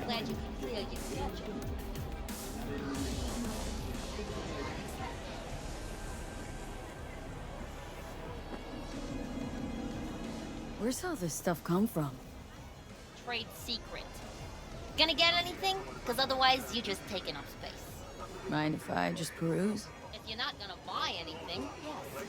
Glad you can clear your schedule. Where's all this stuff come from? Trade secret. Gonna get anything? Cause otherwise you just taking up space. Mind if I just peruse? If you're not gonna buy anything, yes.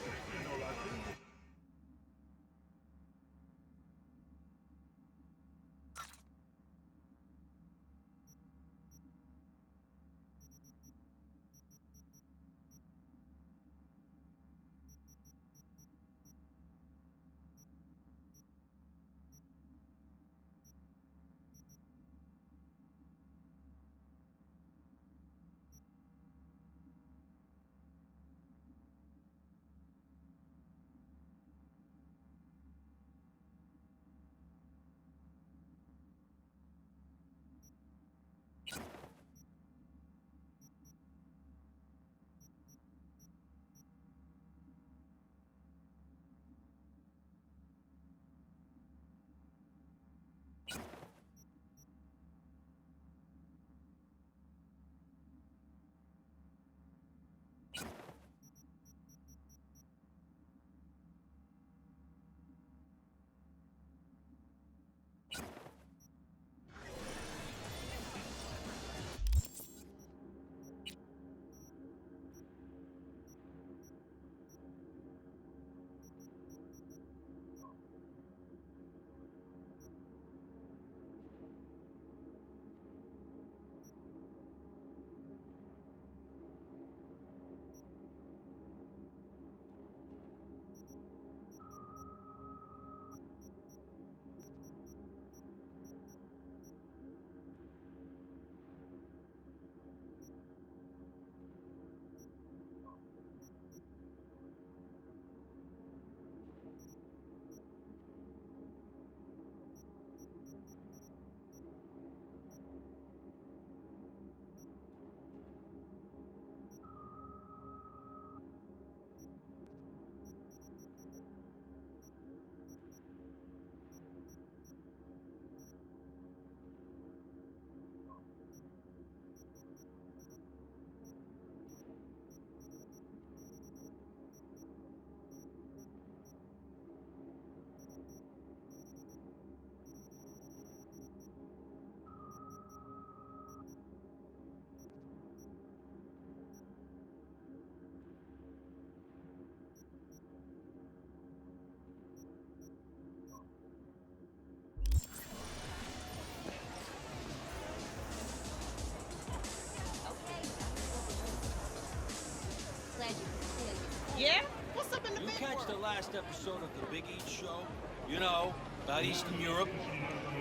Yeah? What's up in the You big catch world? the last episode of the Big Eat show? You know, about Eastern Europe?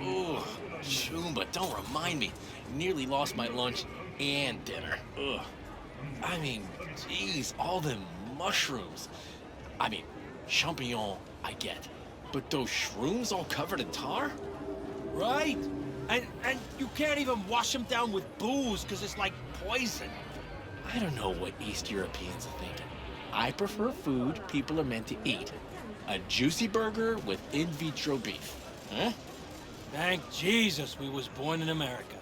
Ugh, Chumba, don't remind me. Nearly lost my lunch and dinner. Ugh. I mean, geez, all them mushrooms. I mean, champignon, I get. But those shrooms all covered in tar? Right. And you can't even wash them down with booze because it's like poison. I don't know what East Europeans are thinking. I prefer food people are meant to eat. A juicy burger with in vitro beef. Huh? Thank Jesus we was born in America.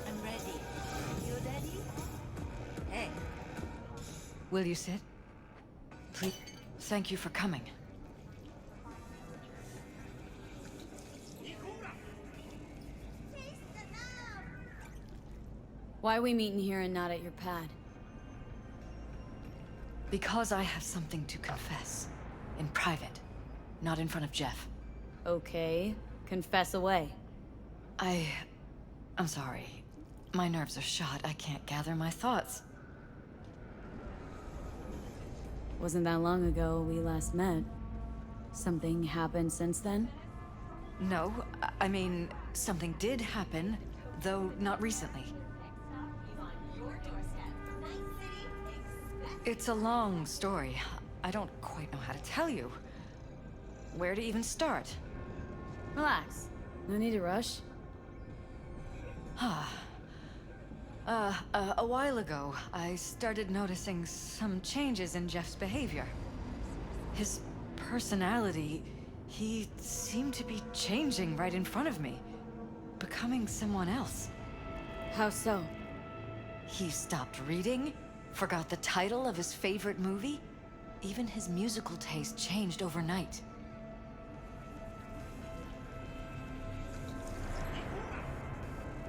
I'm ready. You ready? Hey. Will you sit? Please. Thank you for coming. Why are we meeting here and not at your pad? Because I have something to confess. In private. Not in front of Jeff. Okay, confess away. I'm sorry. My nerves are shot. I can't gather my thoughts. Wasn't that long ago we last met. Something happened since then? No, I mean, something did happen, though not recently. It's a long story. I don't quite know how to tell you. Where to even start? Relax. No need to rush. A while ago, I started noticing some changes in Jeff's behavior. His personality, he seemed to be changing right in front of me. Becoming someone else. How so? He stopped reading, forgot the title of his favorite movie. Even his musical taste changed overnight.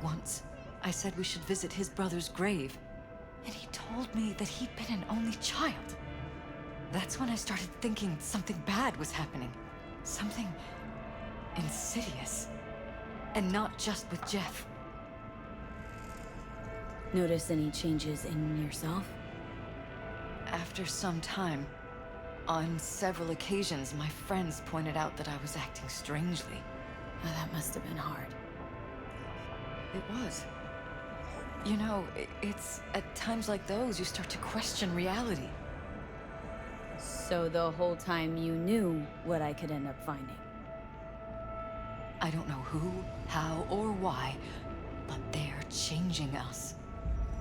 Once, I said we should visit his brother's grave, and he told me that he'd been an only child. That's when I started thinking something bad was happening. Something insidious. And not just with Jeff. Notice any changes in yourself? After some time, on several occasions, my friends pointed out that I was acting strangely. Oh, that must have been hard. It was. You know, it's at times like those you start to question reality. So the whole time you knew what I could end up finding? I don't know who, how, or why, but they're changing us.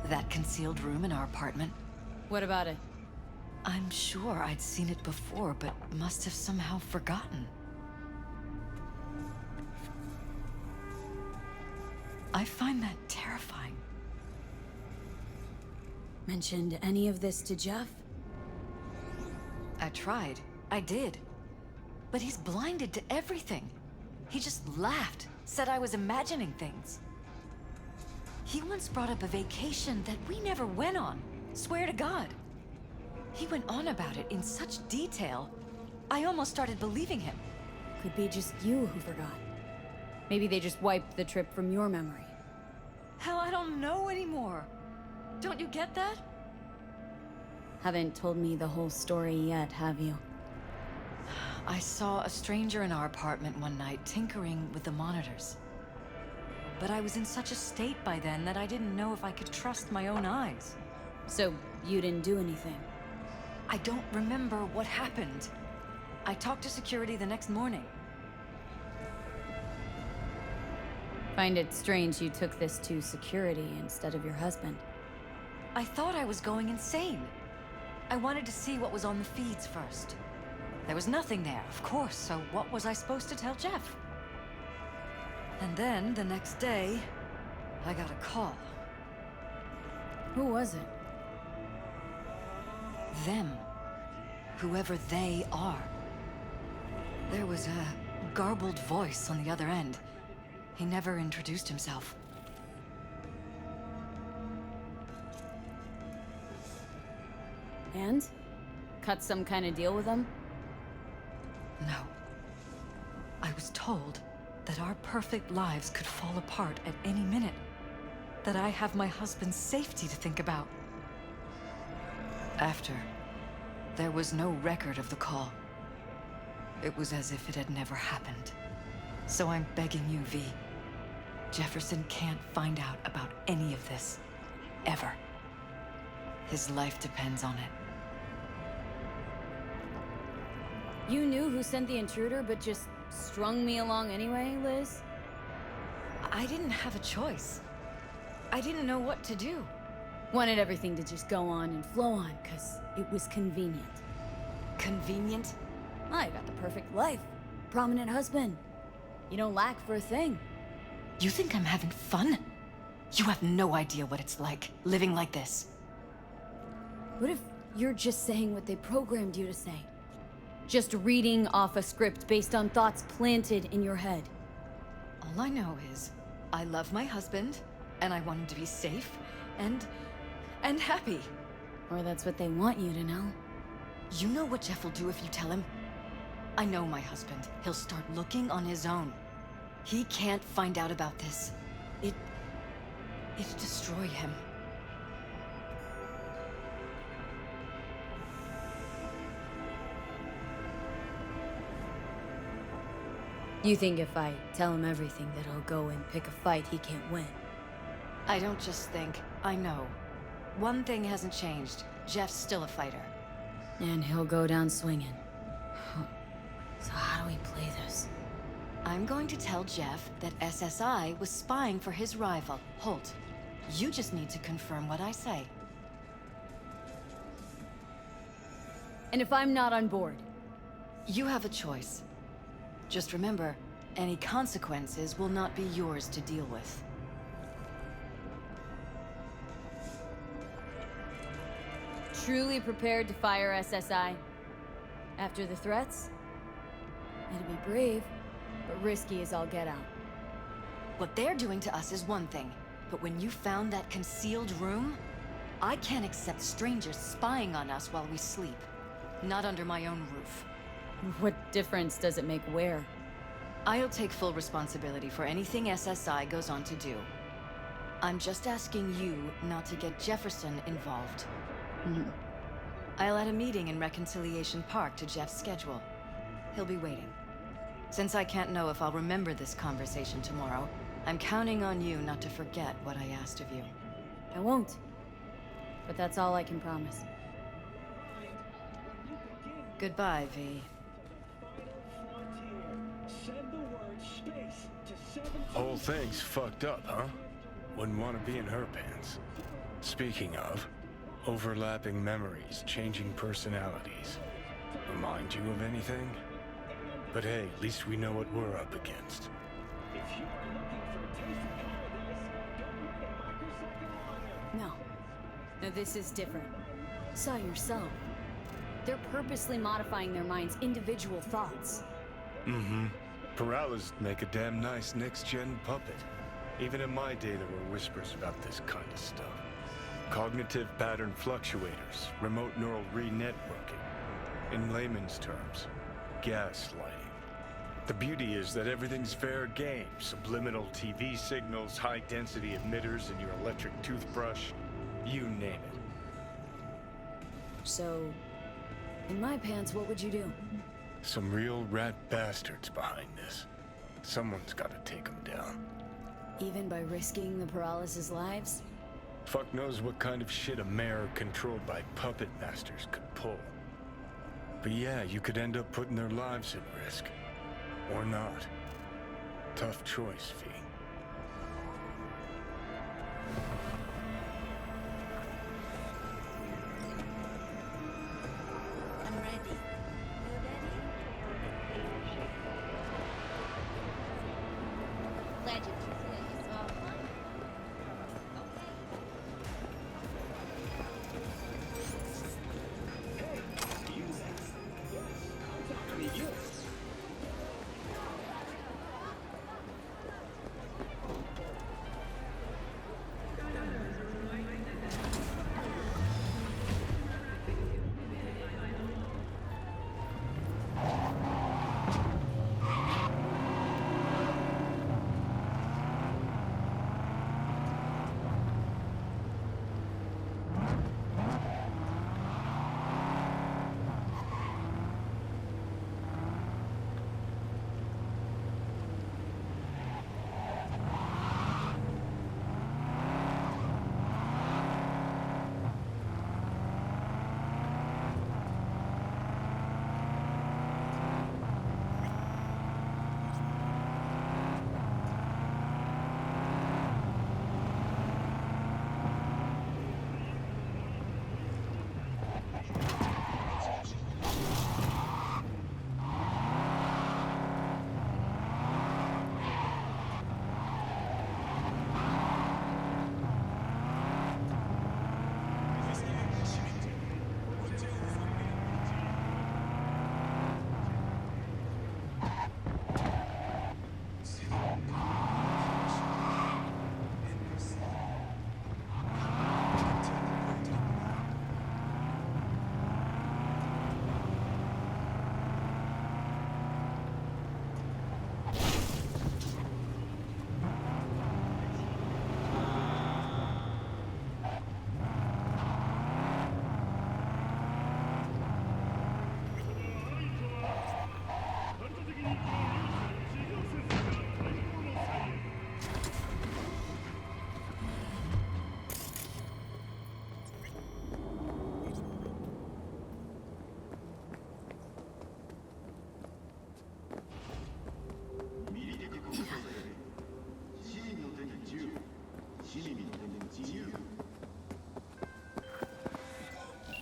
That concealed room in our apartment, What about it? I'm sure I'd seen it before, but must have somehow forgotten. I find that terrifying. Mentioned any of this to Jeff? I tried. I did. But he's blinded to everything. He just laughed, said I was imagining things. He once brought up a vacation that we never went on. Swear to God. He went on about it in such detail, I almost started believing him. Could be just you who forgot. Maybe they just wiped the trip from your memory. Hell, I don't know anymore. Don't you get that? Haven't told me the whole story yet, have you? I saw a stranger in our apartment one night tinkering with the monitors. But I was in such a state by then that I didn't know if I could trust my own eyes. So, you didn't do anything? I don't remember what happened. I talked to security the next morning. Find it strange you took this to security instead of your husband. I thought I was going insane. I wanted to see what was on the feeds first. There was nothing there, of course, so what was I supposed to tell Jeff? And then, the next day, I got a call. Who was it? Them. Whoever they are. There was a garbled voice on the other end. He never introduced himself. And? Cut some kind of deal with them? No. I was told that our perfect lives could fall apart at any minute. That I have my husband's safety to think about. After, there was no record of the call. It was as if it had never happened. So I'm begging you, V. Jefferson can't find out about any of this. Ever. His life depends on it. You knew who sent the intruder, but just strung me along anyway, Liz? I didn't have a choice. I didn't know what to do. Wanted everything to just go on and flow on, because it was convenient. Convenient? I got the perfect life. Prominent husband. You don't lack for a thing. You think I'm having fun? You have no idea what it's like, living like this. What if you're just saying what they programmed you to say? Just reading off a script based on thoughts planted in your head. All I know is, I love my husband, and I want him to be safe, and happy. Or that's what they want you to know. You know what Jeff will do if you tell him? I know my husband. He'll start looking on his own. He can't find out about this. It'd destroy him. You think if I tell him everything that he'll go and pick a fight he can't win? I don't just think, I know. One thing hasn't changed. Jeff's still a fighter. And he'll go down swinging. So how do we play this? I'm going to tell Jeff that SSI was spying for his rival, Holt. You just need to confirm what I say. And if I'm not on board, You have a choice. Just remember, any consequences will not be yours to deal with. Truly prepared to fire SSI? After the threats? It'd be brave, but risky as all get out. What they're doing to us is one thing, but when you found that concealed room, I can't accept strangers spying on us while we sleep. Not under my own roof. What difference does it make where? I'll take full responsibility for anything SSI goes on to do. I'm just asking you not to get Jefferson involved. I'll add a meeting in Reconciliation Park to Jeff's schedule. He'll be waiting. Since I can't know if I'll remember this conversation tomorrow, I'm counting on you not to forget what I asked of you. I won't. But that's all I can promise. Goodbye, V. Whole thing's fucked up, huh? Wouldn't want to be in her pants. Speaking of, overlapping memories, changing personalities. Remind you of anything? But hey, at least we know what we're up against. No. No, this is different. Saw yourself. They're purposely modifying their minds' individual thoughts. Mm-hmm. Paralys make a damn nice next-gen puppet. Even in my day, there were whispers about this kind of stuff. Cognitive pattern fluctuators, remote neural re-networking. In layman's terms, gaslighting. The beauty is that everything's fair game. Subliminal TV signals, high-density emitters in your electric toothbrush. You name it. So, in my pants, what would you do? Some real rat bastards behind this. Someone's gotta take them down. Even by risking the paralysis' lives? Fuck knows what kind of shit a mayor controlled by puppet masters could pull. But yeah, you could end up putting their lives at risk. Or not. Tough choice, V. I'm ready. You ready? Glad you saw fun.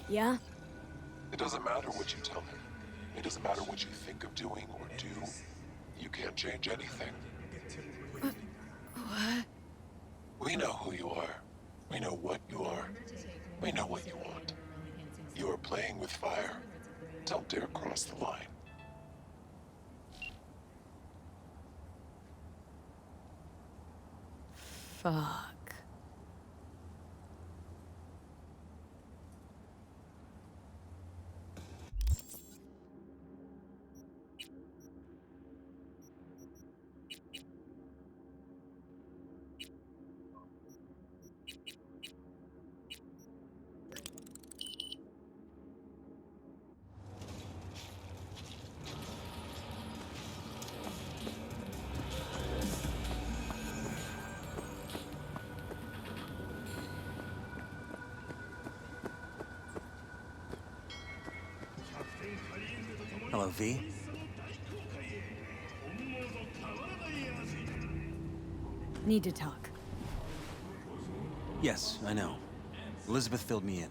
Yeah? It doesn't matter what you tell him. It doesn't matter what you think of doing or do. You can't change anything. What? We know who you are. We know what you are. We know what you want. You are playing with fire. Don't dare cross the line. Fuck. Hello, V. Need to talk. Yes, I know. Elizabeth filled me in.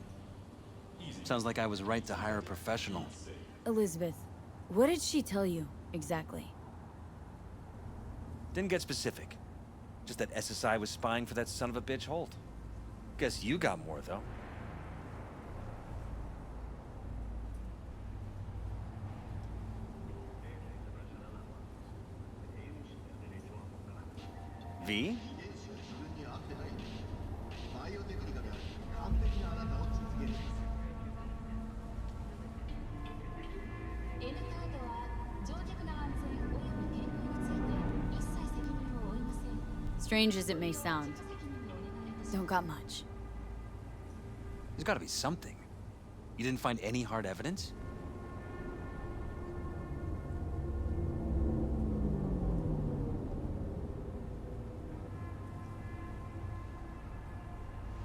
Sounds like I was right to hire a professional. Elizabeth, what did she tell you, exactly? Didn't get specific. Just that SSI was spying for that son of a bitch Holt. Guess you got more, though. V? Strange as it may sound, don't got much. There's gotta be something. You didn't find any hard evidence?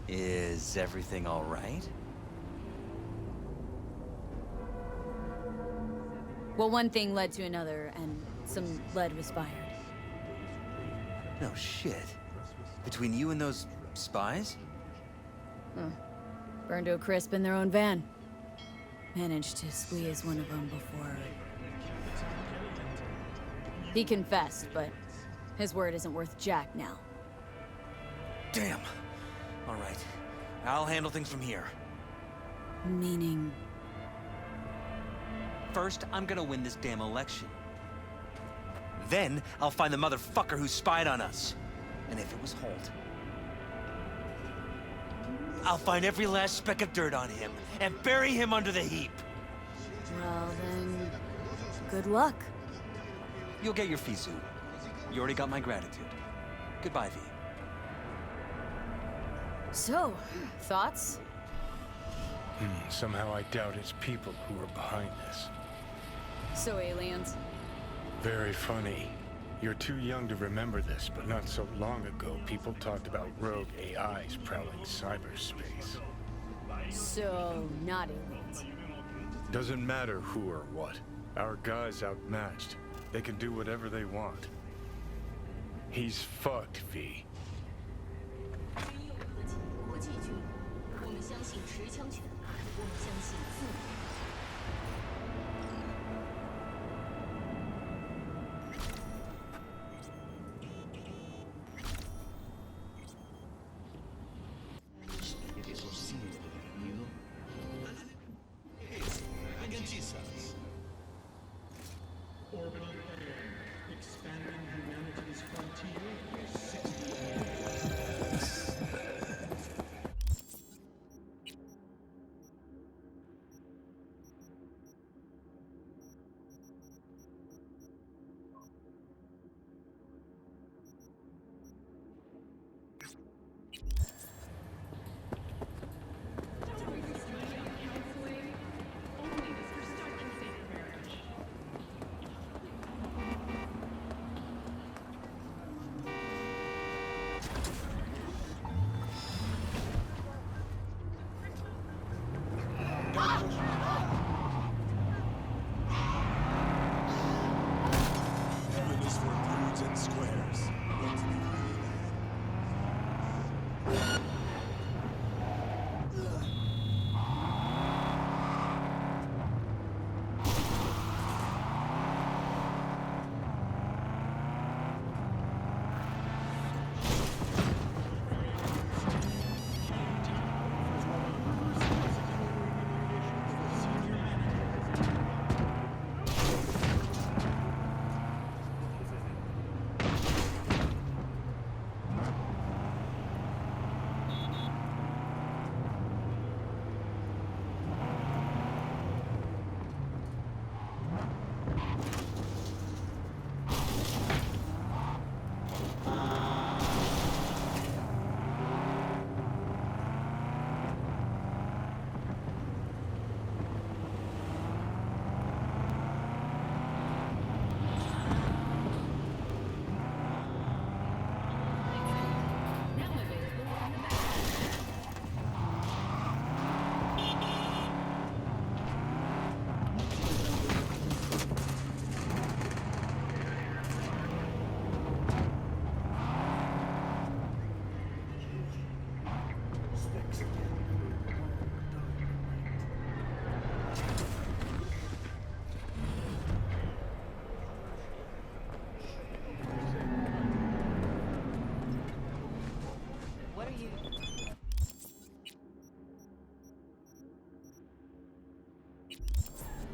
Is everything all right? Well, one thing led to another, and some lead was fired. No shit. Between you and those spies? Burned to a crisp in their own van. Managed to squeeze one of them before... He confessed, but his word isn't worth jack now. Damn. All right. I'll handle things from here. Meaning... First, I'm gonna win this damn election. Then, I'll find the motherfucker who spied on us. And if it was Holt, I'll find every last speck of dirt on him and bury him under the heap. Well, then... good luck. You'll get your fee soon. You already got my gratitude. Goodbye, V. So, thoughts? Somehow I doubt it's people who are behind this. So aliens? Very funny. You're too young to remember this, but not so long ago, people talked about rogue AIs prowling cyberspace. So, not aliens. Doesn't matter who or what. Our guy's outmatched. They can do whatever they want. He's fucked, V. 国际军，我们相信持枪权，我们相信自由。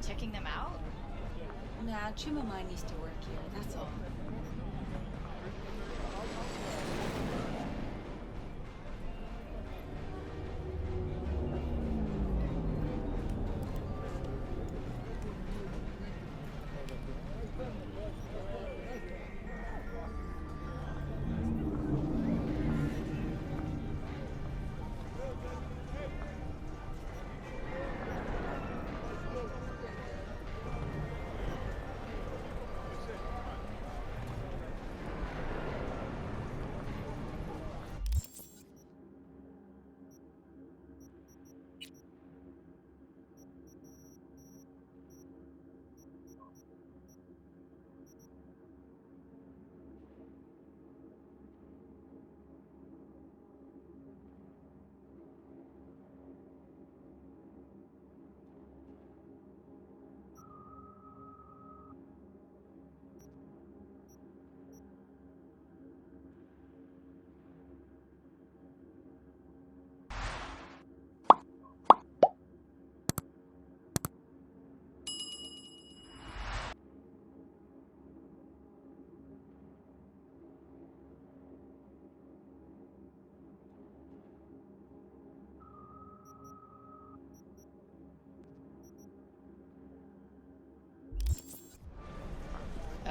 checking them out? Nah, Chimamai used to work here, that's all.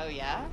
Oh yeah?